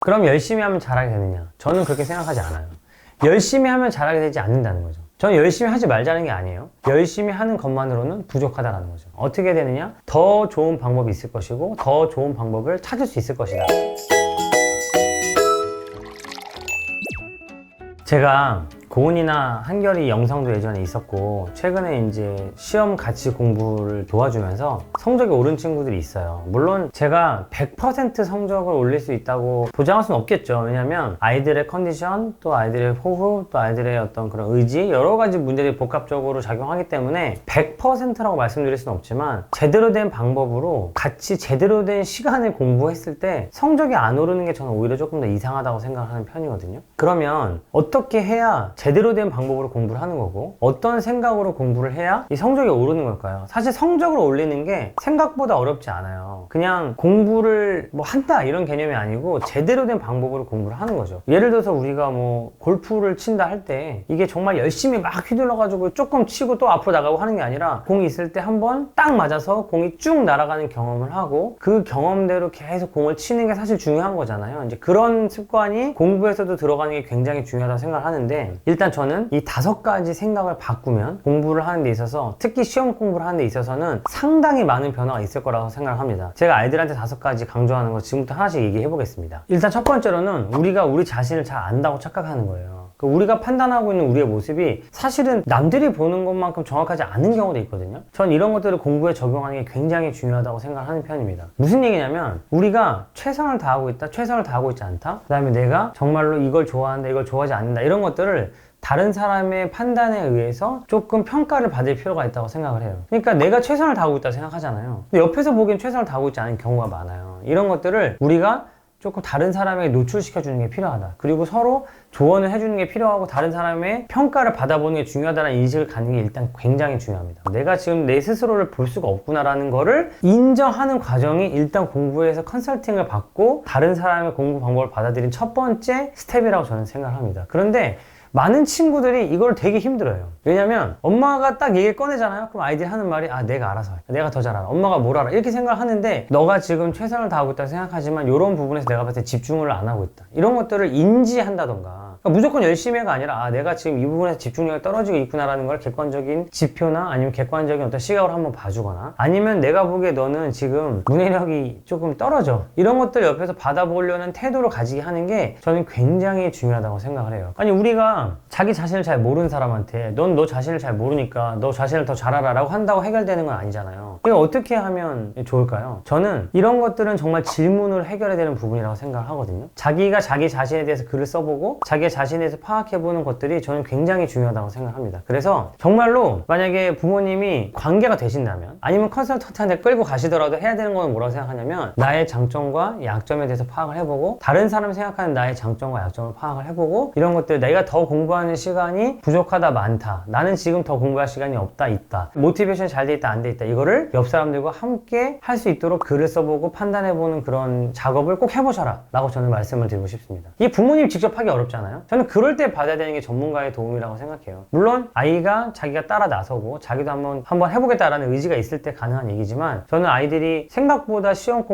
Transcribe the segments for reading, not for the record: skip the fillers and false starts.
그럼 열심히 하면 잘하게 되느냐? 저는 그렇게 생각하지 않아요. 열심히 하면 잘하게 되지 않는다는 거죠. 저는 열심히 하지 말자는 게 아니에요. 열심히 하는 것만으로는 부족하다는 거죠. 어떻게 되느냐? 더 좋은 방법이 있을 것이고 더 좋은 방법을 찾을 수 있을 것이다. 제가 고은이나 한결이 영상도 예전에 있었고 최근에 이제 시험 같이 공부를 도와주면서 성적이 오른 친구들이 있어요. 물론 제가 100% 성적을 올릴 수 있다고 보장할 수는 없겠죠. 왜냐면 아이들의 컨디션, 또 아이들의 호흡, 또 아이들의 어떤 그런 의지, 여러 가지 문제들이 복합적으로 작용하기 때문에 100%라고 말씀드릴 수는 없지만 제대로 된 방법으로 같이 제대로 된 시간을 공부했을 때 성적이 안 오르는 게 저는 오히려 조금 더 이상하다고 생각하는 편이거든요. 그러면 어떻게 해야 제대로 된 방법으로 공부를 하는 거고 어떤 생각으로 공부를 해야 이 성적이 오르는 걸까요? 사실 성적을 올리는 게 생각보다 어렵지 않아요. 그냥 공부를 뭐 한다 이런 개념이 아니고 제대로 된 방법으로 공부를 하는 거죠. 예를 들어서 우리가 뭐 골프를 친다 할 때 이게 정말 열심히 막 휘둘러 가지고 조금 치고 또 앞으로 나가고 하는 게 아니라 공이 있을 때 한번 딱 맞아서 공이 쭉 날아가는 경험을 하고 그 경험대로 계속 공을 치는 게 사실 중요한 거잖아요. 이제 그런 습관이 공부에서도 들어가는 게 굉장히 중요하다고 생각하는데 일단 저는 이 5가지 생각을 바꾸면 공부를 하는 데 있어서 특히 시험 공부를 하는 데 있어서는 상당히 많은 변화가 있을 거라고 생각합니다. 제가 아이들한테 5가지 강조하는 거 지금부터 하나씩 얘기해 보겠습니다. 일단 첫 번째로는 우리가 우리 자신을 잘 안다고 착각하는 거예요. 우리가 판단하고 있는 우리의 모습이 사실은 남들이 보는 것만큼 정확하지 않은 경우도 있거든요. 전 이런 것들을 공부에 적용하는 게 굉장히 중요하다고 생각하는 편입니다. 무슨 얘기냐면 우리가 최선을 다하고 있다, 최선을 다하고 있지 않다, 그 다음에 내가 정말로 이걸 좋아한다, 이걸 좋아하지 않는다 이런 것들을 다른 사람의 판단에 의해서 조금 평가를 받을 필요가 있다고 생각을 해요. 그러니까 내가 최선을 다하고 있다고 생각하잖아요. 근데 옆에서 보기엔 최선을 다하고 있지 않은 경우가 많아요. 이런 것들을 우리가 조금 다른 사람에게 노출시켜 주는 게 필요하다. 그리고 서로 조언을 해주는 게 필요하고 다른 사람의 평가를 받아보는 게 중요하다는 인식을 갖는 게 일단 굉장히 중요합니다. 내가 지금 내 스스로를 볼 수가 없구나라는 거를 인정하는 과정이 일단 공부에서 컨설팅을 받고 다른 사람의 공부 방법을 받아들인 첫 번째 스텝이라고 저는 생각합니다. 그런데 많은 친구들이 이걸 되게 힘들어요. 왜냐면 엄마가 딱 얘기를 꺼내잖아요. 그럼 아이들이 하는 말이 내가 알아서 해. 내가 더 잘 알아. 엄마가 뭘 알아. 이렇게 생각하는데 너가 지금 최선을 다하고 있다고 생각하지만 이런 부분에서 내가 봤을 때 집중을 안 하고 있다. 이런 것들을 인지한다던가 그러니까 무조건 열심히 해가 아니라 내가 지금 이 부분에서 집중력이 떨어지고 있구나라는 걸 객관적인 지표나 아니면 객관적인 어떤 시각으로 한번 봐주거나 아니면 내가 보기에 너는 지금 문해력이 조금 떨어져. 이런 것들 옆에서 받아보려는 태도를 가지게 하는 게 저는 굉장히 중요하다고 생각을 해요. 아니 우리가 자기 자신을 잘 모르는 사람한테 넌 너 자신을 잘 모르니까 너 자신을 더 잘 알아 라고 한다고 해결되는 건 아니잖아요. 이거 어떻게 하면 좋을까요? 저는 이런 것들은 정말 질문을 해결해야 되는 부분이라고 생각을 하거든요. 자기가 자기 자신에 대해서 글을 써보고 자기 자신에 대해서 파악해보는 것들이 저는 굉장히 중요하다고 생각합니다. 그래서 정말로 만약에 부모님이 관계가 되신다면 아니면 컨설턴트한테 끌고 가시더라도 해야 되는 건 뭐라고 생각하냐면 나의 장점과 약점에 대해서 파악을 해보고 다른 사람이 생각하는 나의 장점과 약점을 파악을 해보고 이런 것들 내가 더 공부하는 시간이 부족하다 많다 나는 지금 더 공부할 시간이 없다 있다 모티베이션이 잘 돼 있다 안 돼 있다 이거를 옆 사람들과 함께 할 수 있도록 글을 써보고 판단해보는 그런 작업을 꼭 해보셔라 라고 저는 말씀을 드리고 싶습니다. 이게 부모님 직접 하기 어렵잖아요. 저는 그럴 때 받아야 되는 게 전문가의 도움이라고 생각해요. 물론 아이가 자기가 따라 나서고 자기도 한번 해보겠다라는 의지가 있을 때 가능한 얘기지만 저는 아이들이 생각보다 시험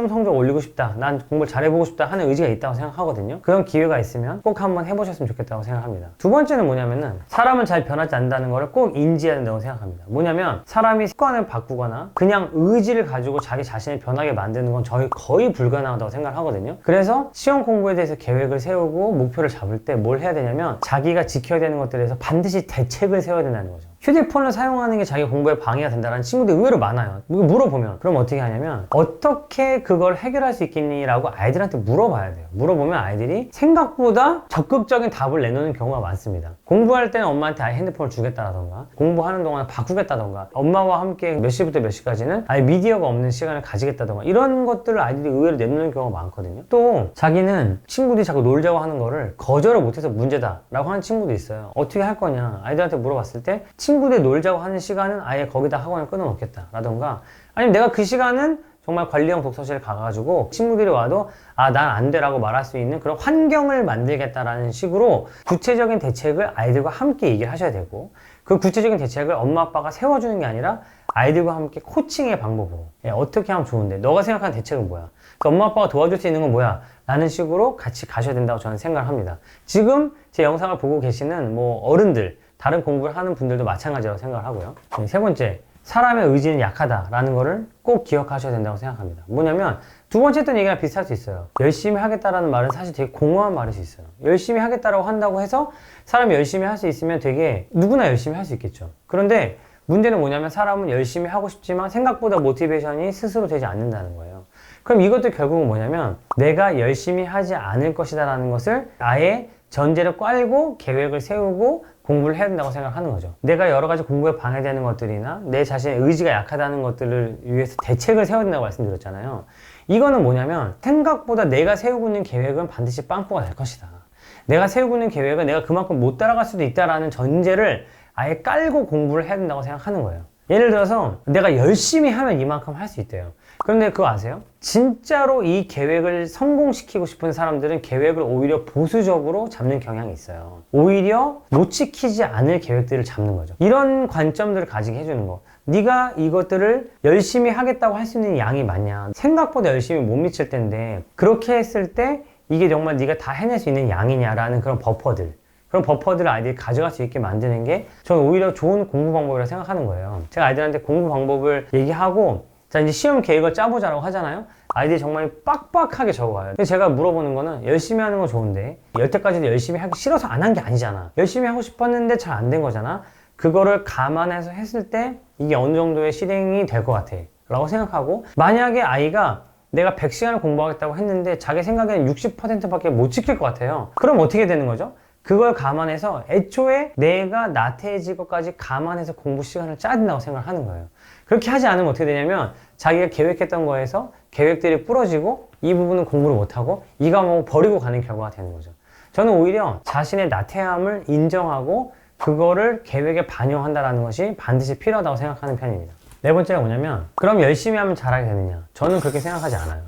성적 올리고 싶다 난 공부를 잘해보고 싶다 하는 의지가 있다고 생각하거든요. 그런 기회가 있으면 꼭 한번 해보셨으면 좋겠다고 생각합니다. 두 번째는 뭐냐면은 사람은 잘 변하지 않는다는 거를 꼭 인지해야 된다고 생각합니다. 뭐냐면 사람이 습관을 바꾸거나 그냥 의지를 가지고 자기 자신을 변하게 만드는 건 거의 불가능하다고 생각을 하거든요. 그래서 시험 공부에 대해서 계획을 세우고 목표를 잡을 때 뭘 해야 되냐면 자기가 지켜야 되는 것들에 대해서 반드시 대책을 세워야 된다는 거죠. 휴대폰을 사용하는 게 자기 공부에 방해가 된다는 친구들 의외로 많아요. 물어보면 그럼 어떻게 하냐면 어떻게 그걸 해결할 수 있겠니? 라고 아이들한테 물어봐야 돼요. 물어보면 아이들이 생각보다 적극적인 답을 내놓는 경우가 많습니다. 공부할 때는 엄마한테 아예 핸드폰을 주겠다라던가 공부하는 동안 바꾸겠다던가 엄마와 함께 몇 시부터 몇 시까지는 아예 미디어가 없는 시간을 가지겠다던가 이런 것들을 아이들이 의외로 내놓는 경우가 많거든요. 또 자기는 친구들이 자꾸 놀자고 하는 거를 거절을 못해서 문제다 라고 하는 친구도 있어요. 어떻게 할 거냐 아이들한테 물어봤을 때 친구들이 놀자고 하는 시간은 아예 거기다 학원을 끊어놓겠다 라던가 아니면 내가 그 시간은 정말 관리형 독서실 가가지고 친구들이 와도 아, 난 안 돼라고 말할 수 있는 그런 환경을 만들겠다라는 식으로 구체적인 대책을 아이들과 함께 얘기를 하셔야 되고, 그 구체적인 대책을 엄마 아빠가 세워주는 게 아니라 아이들과 함께 코칭의 방법으로 어떻게 하면 좋은데, 너가 생각하는 대책은 뭐야, 엄마 아빠가 도와줄 수 있는 건 뭐야 라는 식으로 같이 가셔야 된다고 저는 생각을 합니다. 지금 제 영상을 보고 계시는 뭐 어른들, 다른 공부를 하는 분들도 마찬가지라고 생각을 하고요. 세 번째, 사람의 의지는 약하다라는 거를 꼭 기억하셔야 된다고 생각합니다. 뭐냐면 두 번째 했던 얘기랑 비슷할 수 있어요. 열심히 하겠다라는 말은 사실 되게 공허한 말일 수 있어요. 열심히 하겠다라고 한다고 해서 사람이 열심히 할 수 있으면 되게 누구나 열심히 할 수 있겠죠. 그런데 문제는 뭐냐면 사람은 열심히 하고 싶지만 생각보다 모티베이션이 스스로 되지 않는다는 거예요. 그럼 이것도 결국은 뭐냐면 내가 열심히 하지 않을 것이다 라는 것을 아예 전제를 깔고 계획을 세우고 공부를 해야 된다고 생각하는 거죠. 내가 여러 가지 공부에 방해되는 것들이나 내 자신의 의지가 약하다는 것들을 위해서 대책을 세워야 된다고 말씀드렸잖아요. 이거는 뭐냐면 생각보다 내가 세우고 있는 계획은 반드시 빵꾸가 날 것이다. 내가 세우고 있는 계획은 내가 그만큼 못 따라갈 수도 있다라는 전제를 아예 깔고 공부를 해야 된다고 생각하는 거예요. 예를 들어서 내가 열심히 하면 이만큼 할 수 있대요. 그런데 그거 아세요? 진짜로 이 계획을 성공시키고 싶은 사람들은 계획을 오히려 보수적으로 잡는 경향이 있어요. 오히려 못 지키지 않을 계획들을 잡는 거죠. 이런 관점들을 가지게 해주는 거. 네가 이것들을 열심히 하겠다고 할 수 있는 양이 많냐? 생각보다 열심히 못 미칠 텐데 그렇게 했을 때 이게 정말 네가 다 해낼 수 있는 양이냐라는 그런 버퍼들. 그런 버퍼들을 아이들이 가져갈 수 있게 만드는 게 저는 오히려 좋은 공부 방법이라고 생각하는 거예요. 제가 아이들한테 공부 방법을 얘기하고 자, 이제 시험 계획을 짜보자라고 하잖아요. 아이들이 정말 빡빡하게 적어와요. 근데 제가 물어보는 거는 열심히 하는 건 좋은데 여태까지도 열심히 하기 싫어서 안 한 게 아니잖아. 열심히 하고 싶었는데 잘 안 된 거잖아. 그거를 감안해서 했을 때 이게 어느 정도의 실행이 될 것 같아 라고 생각하고, 만약에 아이가 내가 100시간을 공부하겠다고 했는데 자기 생각에는 60%밖에 못 지킬 것 같아요. 그럼 어떻게 되는 거죠? 그걸 감안해서 애초에 내가 나태해질 것까지 감안해서 공부 시간을 짜야 된다고 생각을 하는 거예요. 그렇게 하지 않으면 어떻게 되냐면 자기가 계획했던 거에서 계획들이 부러지고 이 부분은 공부를 못하고 이 과목을 버리고 가는 결과가 되는 거죠. 저는 오히려 자신의 나태함을 인정하고 그거를 계획에 반영한다는 것이 반드시 필요하다고 생각하는 편입니다. 네 번째가 뭐냐면 그럼 열심히 하면 잘하게 되느냐? 저는 그렇게 생각하지 않아요.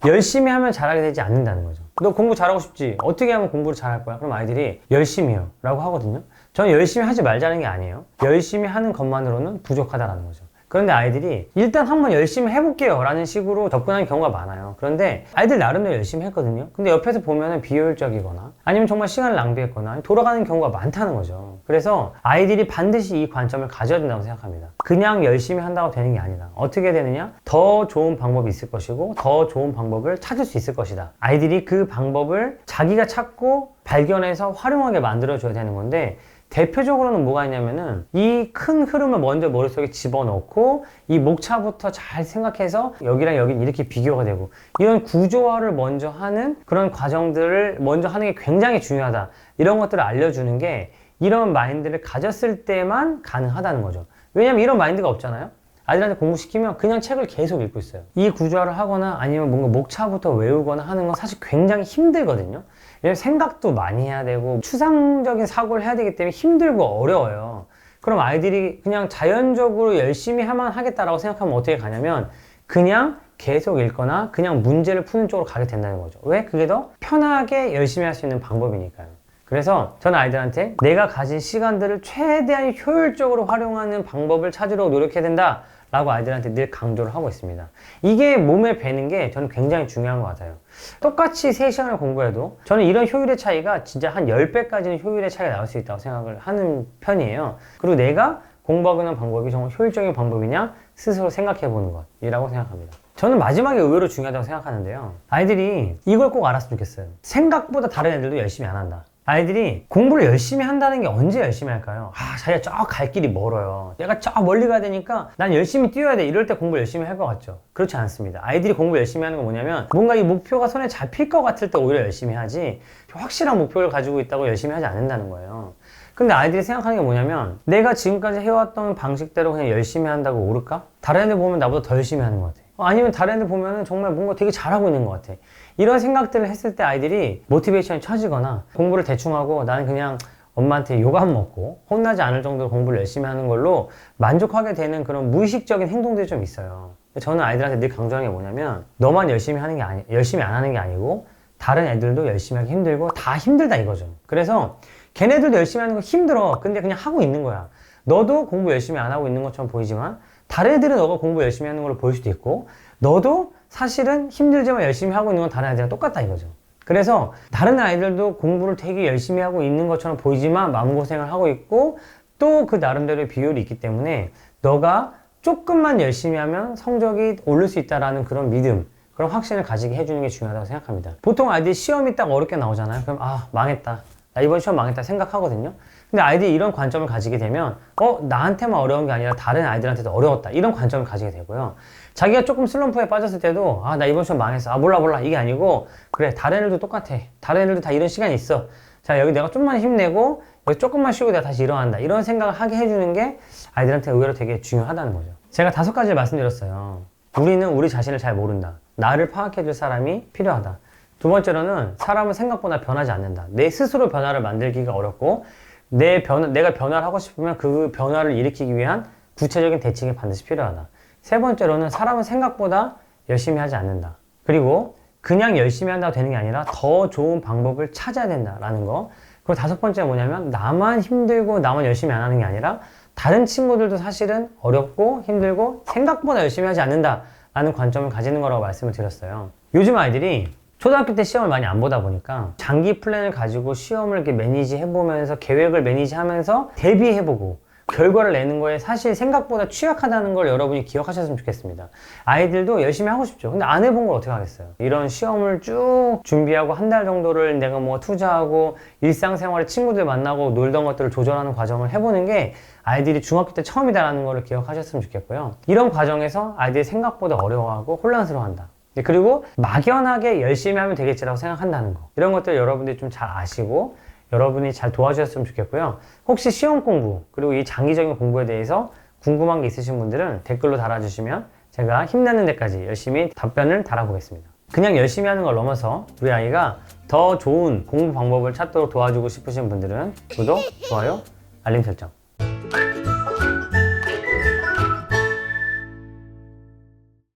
열심히 하면 잘하게 되지 않는다는 거죠. 너 공부 잘하고 싶지? 어떻게 하면 공부를 잘할 거야? 그럼 아이들이 열심히 해요 라고 하거든요. 저는 열심히 하지 말자는 게 아니에요. 열심히 하는 것만으로는 부족하다는 거죠. 그런데 아이들이 일단 한번 열심히 해볼게요 라는 식으로 접근하는 경우가 많아요. 그런데 아이들 나름대로 열심히 했거든요. 근데 옆에서 보면은 비효율적이거나 아니면 정말 시간을 낭비했거나 돌아가는 경우가 많다는 거죠. 그래서 아이들이 반드시 이 관점을 가져야 된다고 생각합니다. 그냥 열심히 한다고 되는 게 아니다. 어떻게 되느냐? 더 좋은 방법이 있을 것이고 더 좋은 방법을 찾을 수 있을 것이다. 아이들이 그 방법을 자기가 찾고 발견해서 활용하게 만들어줘야 되는 건데, 대표적으로는 뭐가 있냐면은 이 큰 흐름을 먼저 머릿속에 집어넣고 이 목차부터 잘 생각해서 여기랑 여긴 이렇게 비교가 되고 이런 구조화를 먼저 하는 그런 과정들을 먼저 하는 게 굉장히 중요하다. 이런 것들을 알려주는 게 이런 마인드를 가졌을 때만 가능하다는 거죠. 왜냐면 이런 마인드가 없잖아요. 아이들한테 공부시키면 그냥 책을 계속 읽고 있어요. 이 구조화를 하거나 아니면 뭔가 목차부터 외우거나 하는 건 사실 굉장히 힘들거든요. 왜냐면 생각도 많이 해야 되고 추상적인 사고를 해야 되기 때문에 힘들고 어려워요. 그럼 아이들이 그냥 자연적으로 열심히 하면 하겠다라고 생각하면 어떻게 가냐면 그냥 계속 읽거나 그냥 문제를 푸는 쪽으로 가게 된다는 거죠. 왜? 그게 더 편하게 열심히 할 수 있는 방법이니까요. 그래서 저는 아이들한테 내가 가진 시간들을 최대한 효율적으로 활용하는 방법을 찾으려고 노력해야 된다 라고 아이들한테 늘 강조를 하고 있습니다. 이게 몸에 배는 게 저는 굉장히 중요한 것 같아요. 똑같이 3시간을 공부해도 저는 이런 효율의 차이가 진짜 한 10배까지는 효율의 차이가 나올 수 있다고 생각을 하는 편이에요. 그리고 내가 공부하는 방법이 정말 효율적인 방법이냐 스스로 생각해 보는 것이라고 생각합니다. 저는 마지막에 의외로 중요하다고 생각하는데요. 아이들이 이걸 꼭 알았으면 좋겠어요. 생각보다 다른 애들도 열심히 안 한다. 아이들이 공부를 열심히 한다는 게 언제 열심히 할까요? 자기가 저 갈 길이 멀어요. 내가 저 멀리 가야 되니까 난 열심히 뛰어야 돼. 이럴 때 공부 열심히 할 것 같죠? 그렇지 않습니다. 아이들이 공부 열심히 하는 건 뭐냐면 뭔가 이 목표가 손에 잡힐 것 같을 때 오히려 열심히 하지 확실한 목표를 가지고 있다고 열심히 하지 않는다는 거예요. 근데 아이들이 생각하는 게 뭐냐면 내가 지금까지 해왔던 방식대로 그냥 열심히 한다고 오를까? 다른 애들 보면 나보다 더 열심히 하는 것 같아. 아니면 다른 애들 보면 정말 뭔가 되게 잘하고 있는 것 같아. 이런 생각들을 했을 때 아이들이 모티베이션이 처지거나 공부를 대충 하고 나는 그냥 엄마한테 욕 안 먹고 혼나지 않을 정도로 공부를 열심히 하는 걸로 만족하게 되는 그런 무의식적인 행동들이 좀 있어요. 저는 아이들한테 늘 강조하는 게 뭐냐면 너만 열심히 하는 게 열심히 안 하는 게 아니고 다른 애들도 열심히 하기 힘들고 다 힘들다 이거죠. 그래서 걔네들도 열심히 하는 거 힘들어. 근데 그냥 하고 있는 거야. 너도 공부 열심히 안 하고 있는 것처럼 보이지만 다른 애들은 너가 공부 열심히 하는 걸로 보일 수도 있고 너도 사실은 힘들지만 열심히 하고 있는 건 다른 애들이랑 똑같다 이거죠. 그래서 다른 아이들도 공부를 되게 열심히 하고 있는 것처럼 보이지만 마음고생을 하고 있고 또 그 나름대로의 비율이 있기 때문에 너가 조금만 열심히 하면 성적이 오를 수 있다라는 그런 믿음, 그런 확신을 가지게 해주는 게 중요하다고 생각합니다. 보통 아이들이 시험이 딱 어렵게 나오잖아요. 그럼 아 망했다. 나 이번 시험 망했다 생각하거든요. 근데 아이들이 이런 관점을 가지게 되면 나한테만 어려운 게 아니라 다른 아이들한테도 어려웠다. 이런 관점을 가지게 되고요. 자기가 조금 슬럼프에 빠졌을 때도 아 나 이번 시험 망했어. 아 몰라 이게 아니고 그래 다른 애들도 똑같아. 다른 애들도 다 이런 시간이 있어. 자 여기 내가 좀만 힘내고 여기 조금만 쉬고 내가 다시 일어난다. 이런 생각을 하게 해주는 게 아이들한테 의외로 되게 중요하다는 거죠. 제가 5가지를 말씀드렸어요. 우리는 우리 자신을 잘 모른다. 나를 파악해줄 사람이 필요하다. 두 번째로는 사람은 생각보다 변하지 않는다. 내 스스로 변화를 만들기가 어렵고 내가 변화를 하고 싶으면 그 변화를 일으키기 위한 구체적인 대책이 반드시 필요하다. 세 번째로는 사람은 생각보다 열심히 하지 않는다. 그리고 그냥 열심히 한다고 되는 게 아니라 더 좋은 방법을 찾아야 된다라는 거. 그리고 5번째는 뭐냐면 나만 힘들고 나만 열심히 안 하는 게 아니라 다른 친구들도 사실은 어렵고 힘들고 생각보다 열심히 하지 않는다라는 관점을 가지는 거라고 말씀을 드렸어요. 요즘 아이들이 초등학교 때 시험을 많이 안 보다 보니까 장기 플랜을 가지고 시험을 이렇게 매니지 해보면서 계획을 매니지 하면서 대비해보고 결과를 내는 거에 사실 생각보다 취약하다는 걸 여러분이 기억하셨으면 좋겠습니다. 아이들도 열심히 하고 싶죠. 근데 안 해본 걸 어떻게 하겠어요? 이런 시험을 쭉 준비하고 한 달 정도를 내가 뭐 투자하고 일상생활에 친구들 만나고 놀던 것들을 조절하는 과정을 해보는 게 아이들이 중학교 때 처음이다라는 걸 기억하셨으면 좋겠고요. 이런 과정에서 아이들이 생각보다 어려워하고 혼란스러워한다. 그리고 막연하게 열심히 하면 되겠지라고 생각한다는 거. 이런 것들 여러분들이 좀 잘 아시고 여러분이 잘 도와주셨으면 좋겠고요. 혹시 시험 공부 그리고 이 장기적인 공부에 대해서 궁금한 게 있으신 분들은 댓글로 달아주시면 제가 힘내는 데까지 열심히 답변을 달아보겠습니다. 그냥 열심히 하는 걸 넘어서 우리 아이가 더 좋은 공부 방법을 찾도록 도와주고 싶으신 분들은 구독, 좋아요, 알림 설정